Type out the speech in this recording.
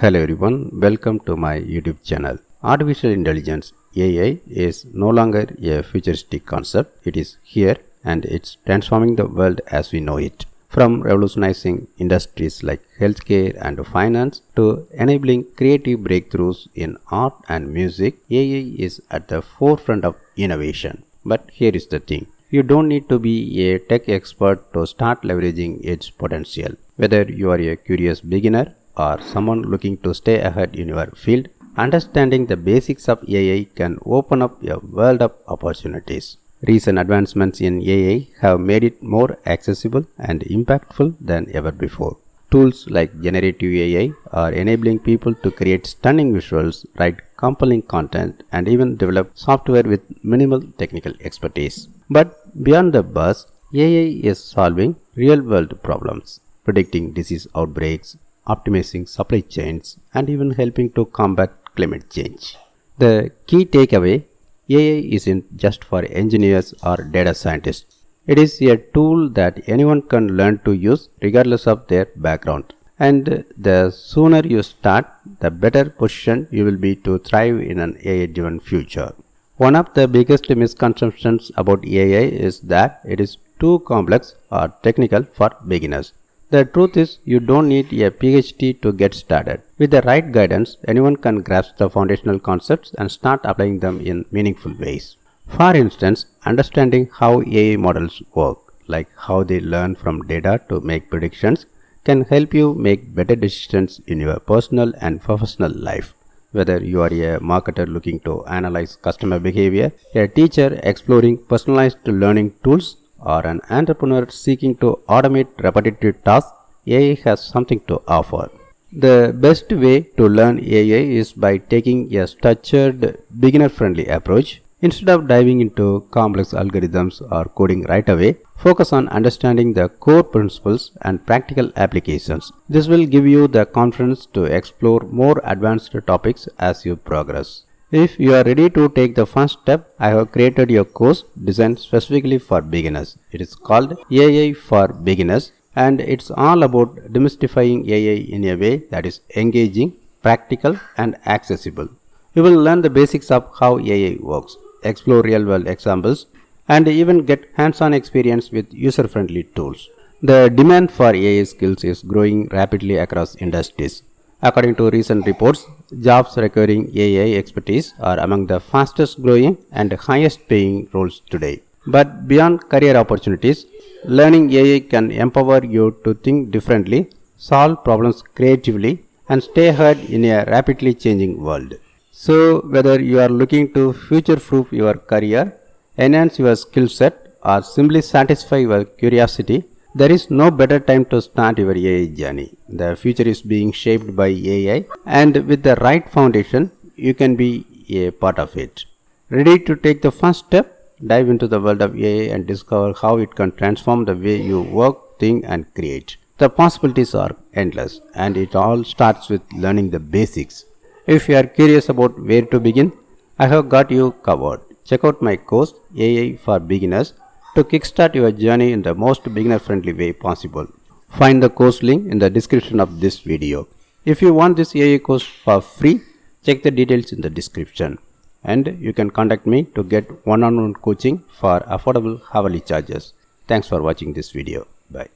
Hello everyone, welcome to my YouTube channel. Artificial intelligence AI is no longer a futuristic concept. It is here and it's transforming the world as we know it. From revolutionizing industries like healthcare and finance to enabling creative breakthroughs in art and music, AI is at the forefront of innovation. But here is the thing. You don't need to be a tech expert to start leveraging its potential. Whether you are a curious beginner or someone looking to stay ahead in your field, understanding the basics of AI can open up a world of opportunities. Recent advancements in AI have made it more accessible and impactful than ever before. Tools like generative AI are enabling people to create stunning visuals, write compelling content, and even develop software with minimal technical expertise. But beyond the buzz, AI is solving real-world problems, predicting disease outbreaks, optimizing supply chains, and even helping to combat climate change. The key takeaway: AI isn't just for engineers or data scientists. It is a tool that anyone can learn to use regardless of their background. And the sooner you start, the better position you will be to thrive in an AI-driven future. One of the biggest misconceptions about AI is that it is too complex or technical for beginners. The truth is, you don't need a PhD to get started. With the right guidance, anyone can grasp the foundational concepts and start applying them in meaningful ways. For instance, understanding how AI models work, like how they learn from data to make predictions, can help you make better decisions in your personal and professional life. Whether you are a marketer looking to analyze customer behavior, a teacher exploring personalized learning tools, or an entrepreneur seeking to automate repetitive tasks, AI has something to offer. The best way to learn AI is by taking a structured, beginner-friendly approach. Instead of diving into complex algorithms or coding right away, focus on understanding the core principles and practical applications. This will give you the confidence to explore more advanced topics as you progress. If you are ready to take the first step, I have created a course designed specifically for beginners. It is called AI for Beginners, and it's all about demystifying AI in a way that is engaging, practical, and accessible. You will learn the basics of how AI works, explore real-world examples, and even get hands-on experience with user-friendly tools. The demand for AI skills is growing rapidly across industries. According to recent reports, jobs requiring AI expertise are among the fastest growing and highest paying roles today. But beyond career opportunities, learning AI can empower you to think differently, solve problems creatively, and stay ahead in a rapidly changing world. So, whether you are looking to future-proof your career, enhance your skill set, or simply satisfy your curiosity, there is no better time to start your AI journey. The future is being shaped by AI, and with the right foundation, you can be a part of it. Ready to take the first step? Dive into the world of AI and discover how it can transform the way you work, think, and create. The possibilities are endless, and it all starts with learning the basics. If you are curious about where to begin, I have got you covered. Check out my course, AI for Beginners, to kickstart your journey in the most beginner-friendly way possible. Find the course link in the description of this video. If you want this AI course for free, check the details in the description. And you can contact me to get one-on-one coaching for affordable hourly charges. Thanks for watching this video. Bye.